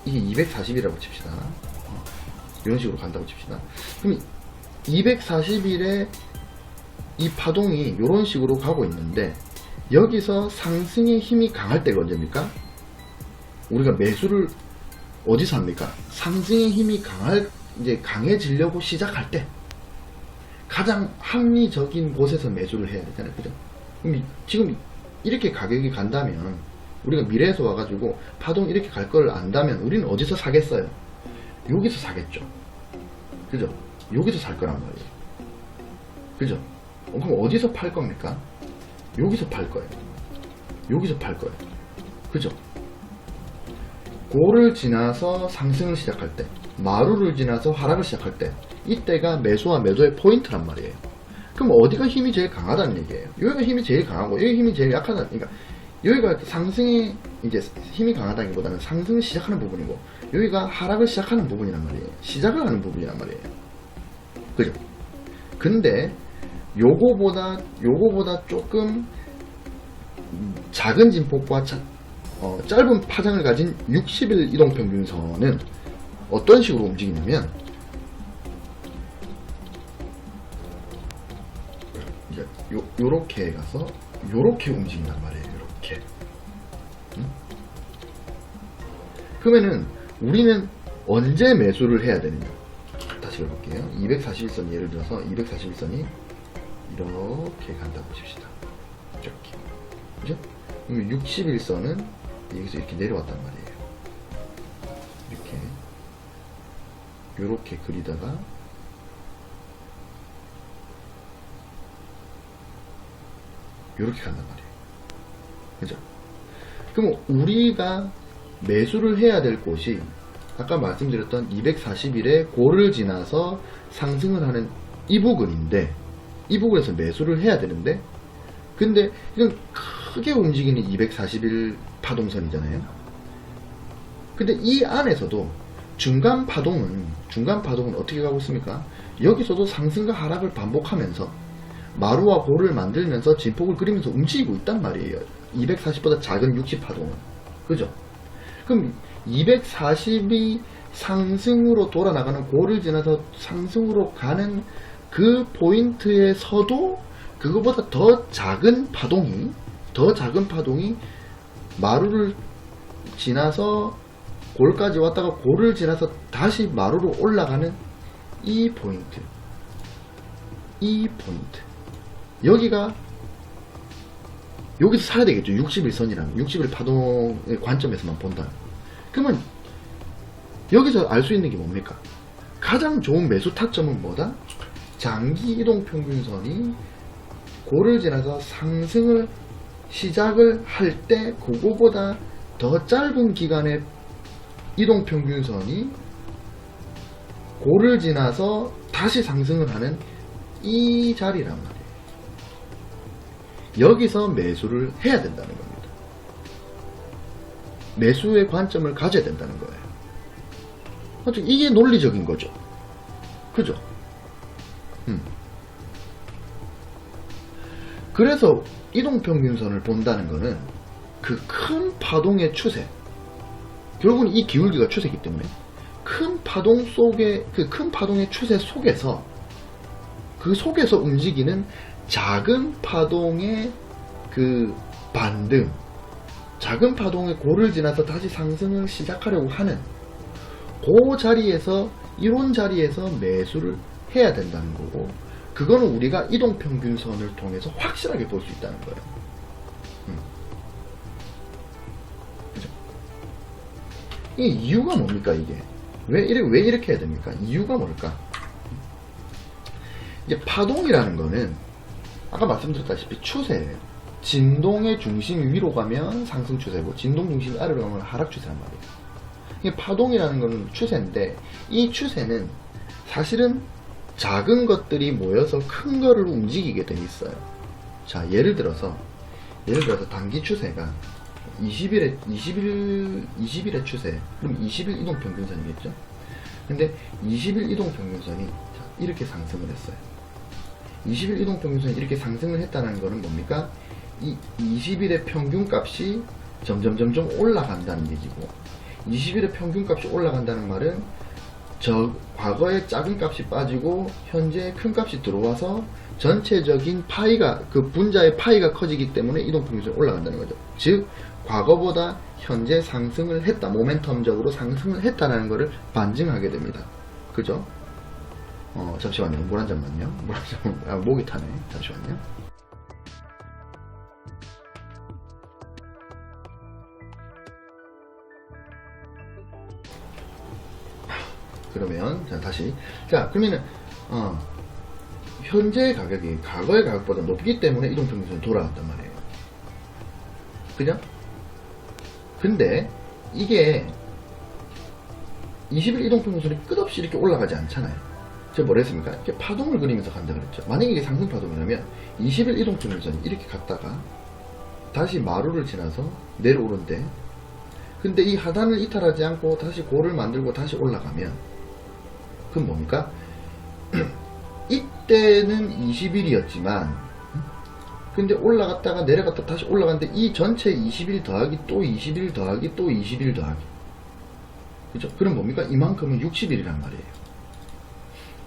이게 240이라고 칩시다. 이런 식으로 간다고 칩시다. 그럼 241의 이 파동이 이런 식으로 가고 있는데, 여기서 상승의 힘이 강할 때가 언제입니까? 우리가 매수를 어디서 합니까? 상승의 힘이 강해지려고 시작할 때, 가장 합리적인 곳에서 매수를 해야 되잖아요. 그죠? 그럼 지금 이렇게 가격이 간다면, 우리가 미래에서 와가지고 파동 이렇게 갈 걸 안다면 우리는 어디서 사겠어요? 여기서 사겠죠. 그죠? 여기서 살 거란 말이에요. 그죠? 그럼 어디서 팔 겁니까? 여기서 팔 거예요. 여기서 팔 거예요. 그죠? 고를 지나서 상승을 시작할 때, 마루를 지나서 하락을 시작할 때, 이때가 매수와 매도의 포인트란 말이에요. 그럼 어디가 힘이 제일 강하다는 얘기예요? 여기가 힘이 제일 강하고 여기 힘이 제일 약하다는, 그러니까 여기가 상승이 이제 힘이 강하다기보다는 상승을 시작하는 부분이고, 여기가 하락을 시작하는 부분이란 말이에요. 시작을 하는 부분이란 말이에요. 그죠? 근데 요거보다 조금 작은 진폭과 짧은 파장을 가진 60일 이동평균선은 어떤 식으로 움직이냐면, 이제 요렇게 가서 요렇게 움직인단 말이에요. 요렇게. 그러면은 우리는 언제 매수를 해야 되느냐? 다시 해볼게요. 241선 예를 들어서 241선이 이렇게 간다고 보십시다. 이렇게. 그죠? 61선은 여기서 이렇게 내려왔단 말이에요. 이렇게 그리다가 이렇게 간단 말이에요. 그죠? 그럼 우리가 매수를 해야 될 곳이 아까 말씀드렸던 241의 고를 지나서 상승을 하는 이 부근인데, 이 부분에서 매수를 해야 되는데, 근데 이건 크게 움직이는 241 파동선이잖아요. 근데 이 안에서도 중간 파동은 어떻게 가고 있습니까? 여기서도 상승과 하락을 반복하면서 마루와 골을 만들면서 진폭을 그리면서 움직이고 있단 말이에요. 240보다 작은 60 파동은. 그죠? 그럼 240이 상승으로 돌아나가는 골을 지나서 상승으로 가는 그 포인트에서도 그거보다 더 작은 파동이 마루를 지나서 골까지 왔다가 골을 지나서 다시 마루로 올라가는 이 포인트. 여기서 사야 되겠죠. 61선이라는 61 파동의 관점에서만 본다. 그러면 여기서 알 수 있는 게 뭡니까? 가장 좋은 매수 타점은 뭐다? 장기 이동 평균선이 고를 지나서 상승을 시작을 할 때 그거보다 더 짧은 기간의 이동 평균선이 고를 지나서 다시 상승을 하는 이 자리란 말이에요. 여기서 매수를 해야 된다는 겁니다. 매수의 관점을 가져야 된다는 거예요. 이게 논리적인 거죠. 그죠? 그래서 이동평균선을 본다는 거는 그 큰 파동의 추세, 결국은 이 기울기가 추세이기 때문에 큰 파동 속에, 그 큰 파동의 추세 속에서 움직이는 작은 파동의 그 반등, 작은 파동의 고를 지나서 다시 상승을 시작하려고 하는 그 자리에서, 이런 자리에서 매수를 해야 된다는 거고, 그거는 우리가 이동평균선을 통해서 확실하게 볼 수 있다는 거예요. 그죠? 이 이유가 뭡니까, 이게? 왜 이렇게 해야 됩니까? 이유가 뭘까? 이제 파동이라는 거는 아까 말씀드렸다시피 추세예요. 진동의 중심이 위로 가면 상승 추세고, 진동 중심이 아래로 가면 하락 추세란 말이에요. 이게 파동이라는 거는 추세인데, 이 추세는 사실은 작은 것들이 모여서 큰 거를 움직이게 돼 있어요. 자, 예를 들어서 단기 추세가 20일의 추세, 그럼 20일 이동평균선이겠죠? 근데 20일 이동평균선이 이렇게 상승을 했어요. 20일 이동평균선이 이렇게 상승을 했다는 거는 뭡니까? 이 20일의 평균값이 점점 올라간다는 얘기고, 20일의 평균값이 올라간다는 말은 과거에 작은 값이 빠지고 현재 큰 값이 들어와서 전체적인 파이가, 그 분자의 파이가 커지기 때문에 이동평균선이 올라간다는 거죠. 즉 과거보다 현재 상승을 했다, 모멘텀적으로 상승을 했다는 것을 반증하게 됩니다. 그죠? 잠시만요. 물 한 잔만요. 목이 타네. 잠시만요. 그러면 다시, 그러면은 현재 가격이 과거의 가격보다 높기 때문에 이동평균선이 돌아갔단 말이에요. 그죠? 근데 이게 20일 이동평균선이 끝없이 이렇게 올라가지 않잖아요. 제가 뭐라 했습니까? 이렇게 파동을 그리면서 간다 그랬죠. 만약에 이게 상승 파동이라면 20일 이동평균선이 이렇게 갔다가 다시 마루를 지나서 내려오는데, 근데 이 하단을 이탈하지 않고 다시 고를 만들고 다시 올라가면, 그건 뭡니까? 이때는 20일이었지만 근데 올라갔다가 내려갔다 다시 올라갔는데 이 전체 20일 더하기 또 20일 더하기 또 20일 더하기, 그죠? 그럼 뭡니까? 이만큼은 60일이란 말이에요.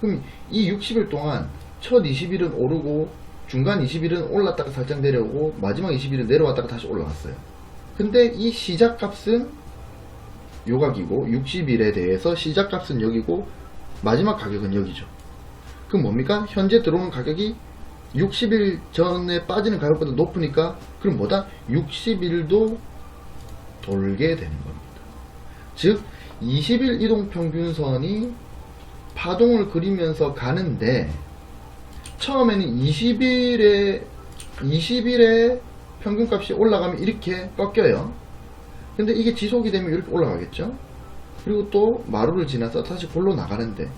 그럼 이 60일 동안 첫 20일은 오르고 중간 20일은 올랐다가 살짝 내려오고 마지막 20일은 내려왔다가 다시 올라갔어요. 근데 이 시작값은 요각이고 60일에 대해서 시작값은 여기고 마지막 가격은 여기죠. 그럼 뭡니까? 현재 들어오는 가격이 60일 전에 빠지는 가격보다 높으니까 그럼 뭐다? 60일도 돌게 되는 겁니다. 즉 20일 이동평균선이 파동을 그리면서 가는데 처음에는 20일에 평균값이 올라가면 이렇게 꺾여요. 근데 이게 지속이 되면 이렇게 올라가겠죠. 그리고 또 마루를 지나서 다시 골로 나가는데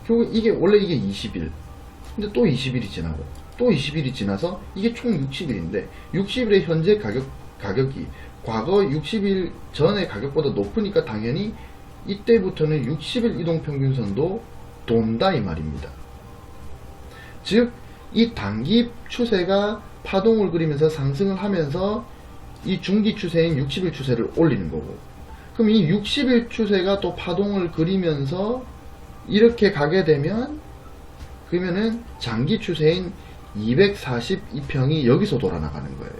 결국 이게 원래 이게 20일, 근데 또 20일이 지나고 또 20일이 지나서 이게 총 60일인데 60일의 현재 가격이 과거 60일 전의 가격보다 높으니까 당연히 이때부터는 60일 이동평균선도 돈다 이 말입니다. 즉 이 단기 추세가 파동을 그리면서 상승을 하면서 이 중기 추세인 60일 추세를 올리는 거고, 그럼 이 60일 추세가 또 파동을 그리면서 이렇게 가게 되면 그러면은 장기 추세인 242평이 여기서 돌아나가는 거예요.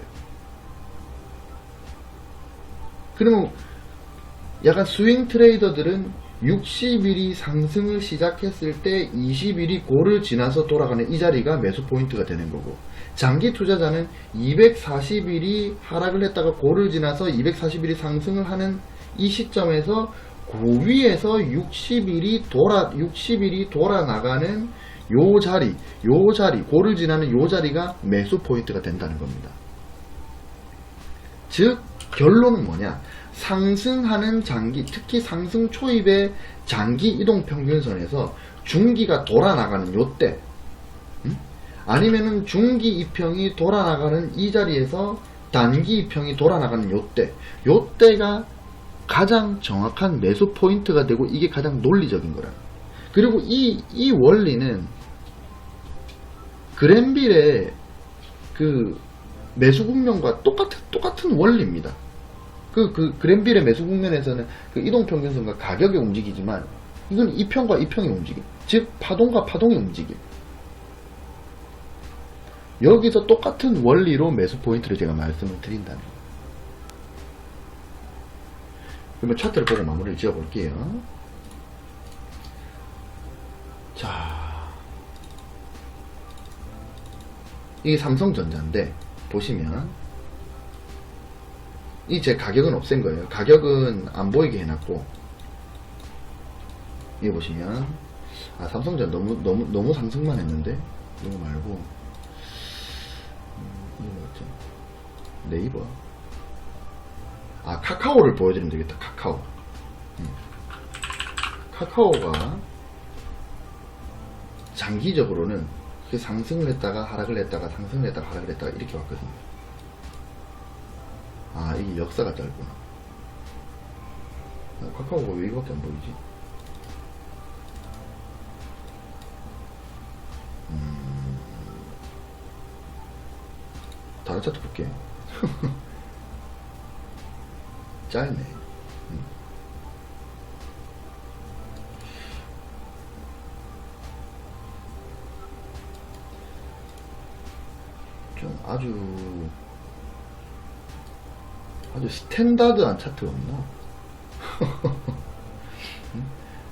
그러면 약간 스윙 트레이더들은 60일이 상승을 시작했을 때 20일이 고를 지나서 돌아가는 이 자리가 매수 포인트가 되는 거고, 장기 투자자는 240일이 하락을 했다가 고를 지나서 240일이 상승을 하는 이 시점에서 그 위에서 60일이 돌아나가는 요 자리, 고를 지나는 요 자리가 매수 포인트가 된다는 겁니다. 즉, 결론은 뭐냐? 상승하는 장기, 특히 상승 초입의 장기 이동 평균선에서 중기가 돌아나가는 요때, 아니면은 중기 이평이 돌아나가는 이 자리에서 단기 이평이 돌아나가는 요때가 가장 정확한 매수 포인트가 되고 이게 가장 논리적인 거라. 그리고 이 원리는 그랜빌의 그 매수 국면과 똑같은 원리입니다. 그랜빌의 매수 국면에서는 그 이동평균선과 가격이 움직이지만 이건 이평과 이평이 움직임, 즉 파동과 파동이 움직임. 여기서 똑같은 원리로 매수 포인트를 제가 말씀을 드린다는 거예요. 그러면 차트를 보고 마무리를 지어 볼게요. 자, 이게 삼성전자인데 보시면 이 제 가격은 없앤 거예요. 가격은 안 보이게 해놨고, 이거 보시면 삼성전자 너무 상승만 했는데 이거 말고 이거 뭐였죠? 네이버. 카카오를 보여드리면 되겠다. 카카오가 장기적으로는 상승을 했다가 하락을 했다가 상승을 했다가 하락을 했다가 이렇게 왔거든요. 이게 역사가 짧구나. 카카오가 왜 이거밖에 안 보이지? 다른 차트 볼게. 짧네. 좀 아주 스탠다드한 차트가 없나?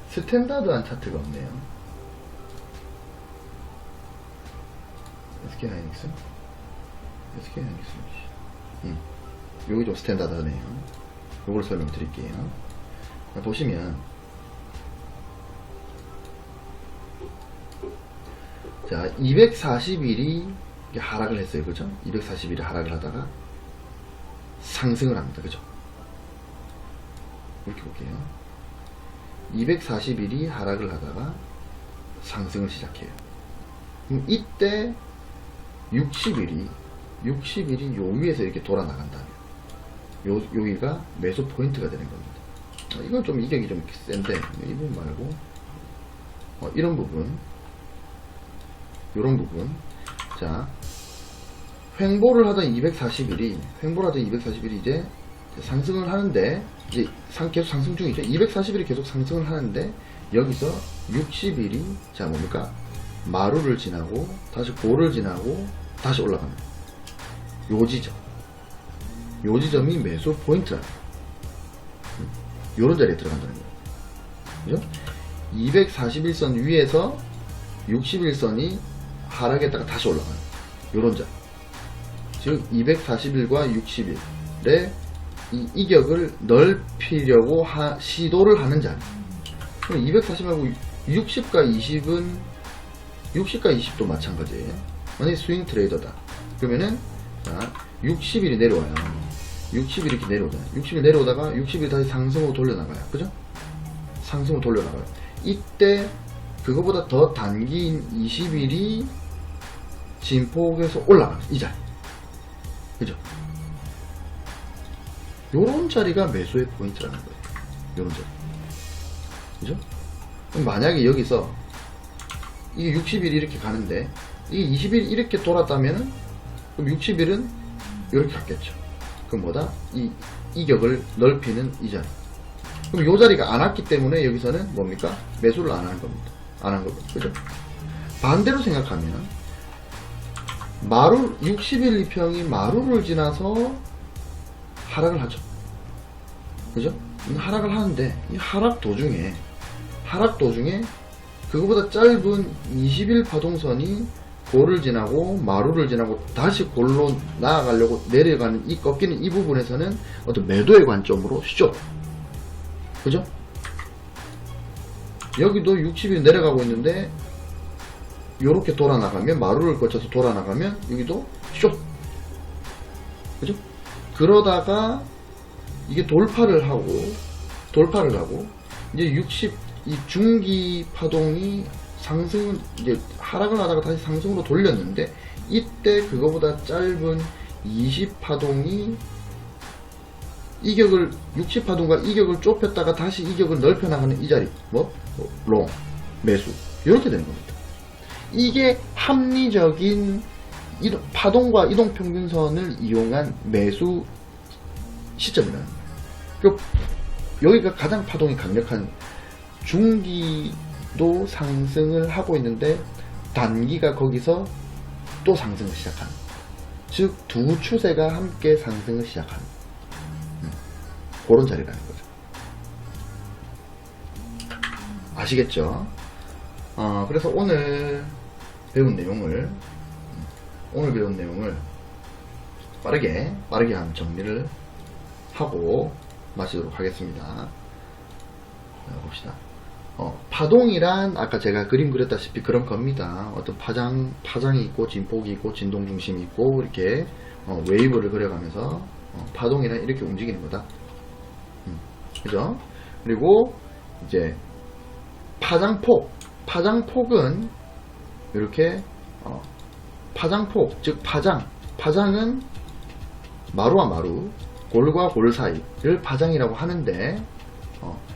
스탠다드한 차트가 없네요. SK하이닉스? 여기 좀 스탠다드하네요. 요걸 설명드릴게요. 보시면 자, 240일이 하락을 했어요. 그죠? 240일이 하락을 하다가 상승을 합니다. 그죠? 이렇게 볼게요. 240일이 하락을 하다가 상승을 시작해요. 그럼 이때 60일이 60일이 요 위에서 이렇게 돌아 나간다면 여기가 매수 포인트가 되는 겁니다. 이건 좀 이격이 좀 센데 이 부분 말고 이런 부분, 요런 부분. 자, 횡보를 하던 240일이 이제 상승을 하는데, 이제 계속 상승 중이죠. 240일이 계속 상승을 하는데, 여기서 60일이, 자, 뭡니까? 마루를 지나고, 다시 고를 지나고, 다시 올라갑니다. 요 지점이 매수 포인트라는 거예요. 요런 자리에 들어간다는 거예요. 그죠? 241선 위에서 61선이 하락했다가 다시 올라가는 요런 자리. 즉 241과 60일의 이 이격을 넓히려고 시도를 하는 자리. 그럼 240하고 60과 20도 마찬가지예요. 만약에 스윙 트레이더다. 그러면은 자, 60일이 내려와요. 60일 이렇게 내려오잖아요. 60일 내려오다가 60일 다시 상승으로 돌려나가요. 그죠? 상승으로 돌려나가요. 이때 그거보다 더 단기인 20일이 진폭에서 올라가요. 이 자리. 그죠? 요런 자리가 매수의 포인트라는 거예요. 요런 자리. 그죠? 그럼 만약에 여기서 이게 60일이 이렇게 가는데 이게 20일 이렇게 돌았다면은 그럼 60일은 이렇게 갔겠죠. 그럼 뭐다? 이 이격을 넓히는 이 자리. 그럼 요 자리가 안 왔기 때문에 여기서는 뭡니까? 매수를 안 한 겁니다. 안 한 거죠. 그죠? 반대로 생각하면 60일 이평이 마루를 지나서 하락을 하죠. 그죠? 하락을 하는데 이 하락 도중에 그거보다 짧은 20일 파동선이 골을 지나고 마루를 지나고 다시 골로 나아가려고 내려가는 이 꺾이는 이 부분에서는 어떤 매도의 관점으로 슛. 그죠? 여기도 60일 내려가고 있는데 요렇게 돌아 나가면 마루를 거쳐서 돌아 나가면 여기도 슛. 그죠? 그러다가 이게 돌파를 하고 이제 이 중기 파동이 상승 이제 하락을 하다가 다시 상승으로 돌렸는데 이때 그거보다 짧은 20파동이 이격을 60파동과 이격을 좁혔다가 다시 이격을 넓혀 나가는 이 자리 롱 매수 이렇게 되는 겁니다. 이게 합리적인 파동과 이동평균선을 이용한 매수 시점이라는 거예요. 여기가 가장 파동이 강력한 중기도 상승을 하고 있는데 단기가 거기서 또 상승을 시작하는, 즉 두 추세가 함께 상승을 시작하는 그런 자리라는 거죠. 아시겠죠? 그래서 오늘 배운 내용을 빠르게 한번 정리를 하고 마치도록 하겠습니다. 봅시다. 파동이란 아까 제가 그림 그렸다시피 그런 겁니다. 어떤 파장이 있고 진폭이 있고 진동 중심이 있고 이렇게 웨이브를 그려가면서 파동이란 이렇게 움직이는 거다. 그죠? 그리고 이제 파장폭은 이렇게 파장폭, 즉 파장은 마루와 마루, 골과 골 사이를 파장이라고 하는데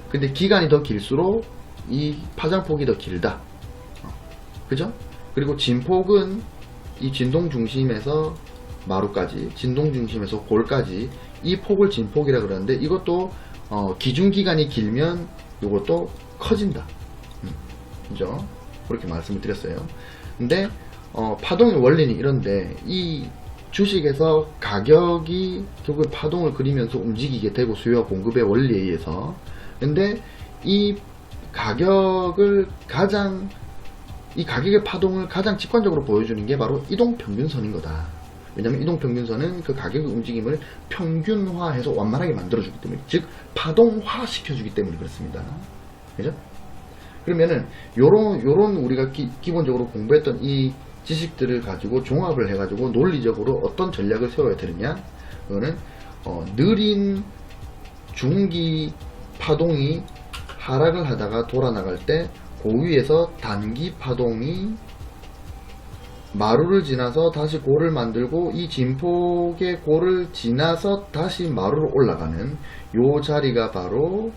근데 기간이 더 길수록 이 파장폭이 더 길다. 그죠? 그리고 진폭은 이 진동 중심에서 마루까지, 진동 중심에서 골까지 이 폭을 진폭이라 그러는데 이것도 기준 기간이 길면 이것도 커진다. 그죠? 그렇게 말씀을 드렸어요. 근데 파동의 원리는 이런데 이 주식에서 가격이 결국 파동을 그리면서 움직이게 되고 수요와 공급의 원리에 의해서. 근데 이 가격의 파동을 가장 직관적으로 보여주는 게 바로 이동평균선인 거다. 왜냐하면 이동평균선은 그 가격의 움직임을 평균화해서 완만하게 만들어주기 때문에, 즉 파동화 시켜주기 때문에 그렇습니다. 그죠? 그러면은 요런 우리가 기본적으로 공부했던 이 지식들을 가지고 종합을 해가지고 논리적으로 어떤 전략을 세워야 되느냐? 그거는 느린 중기 파동이 하락을 하다가 돌아 나갈 때 그 위에서 단기 파동이 마루를 지나서 다시 골을 만들고 이 진폭의 골을 지나서 다시 마루로 올라가는 요 자리가 바로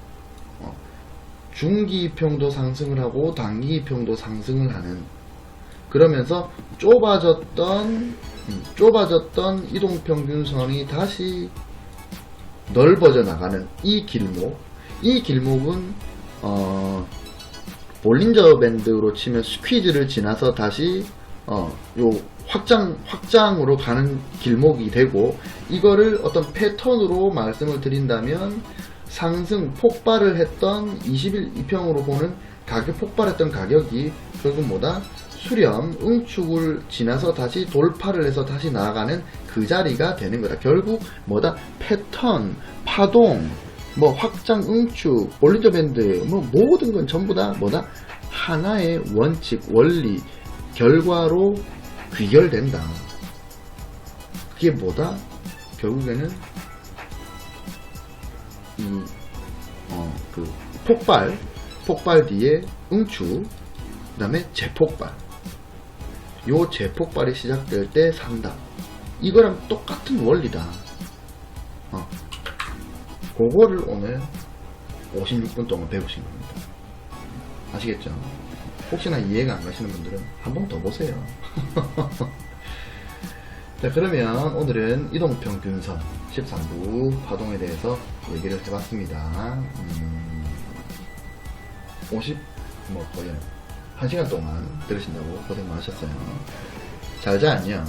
중기이평도 상승을 하고 단기이평도 상승을 하는, 그러면서 좁아졌던 이동평균선이 다시 넓어져 나가는 이 길목, 이 길목은 볼린저 밴드로 치면 스퀴즈를 지나서 다시 요 확장으로 가는 길목이 되고, 이거를 어떤 패턴으로 말씀을 드린다면 상승 폭발을 했던 20일 이평으로 보는 가격 폭발했던 가격이 결국 뭐다? 수렴, 응축을 지나서 다시 돌파를 해서 다시 나아가는 그 자리가 되는 거다. 결국 뭐다? 패턴, 파동, 뭐 확장, 응축, 볼린저 밴드, 뭐 모든 건 전부 다 뭐다? 하나의 원칙, 원리, 결과로 귀결된다. 그게 뭐다? 결국에는 그 폭발 뒤에 응축, 그 다음에 재폭발. 요 재폭발이 시작될 때 산다. 이거랑 똑같은 원리다. 그거를 오늘 56분 동안 배우신 겁니다. 아시겠죠? 혹시나 이해가 안 가시는 분들은 한 번 더 보세요. 자, 그러면 오늘은 이동평균선 13부 파동에 대해서 얘기를 해봤습니다. 거의 1시간 동안 들으신다고 고생 많으셨어요. 잘 자, 안녕.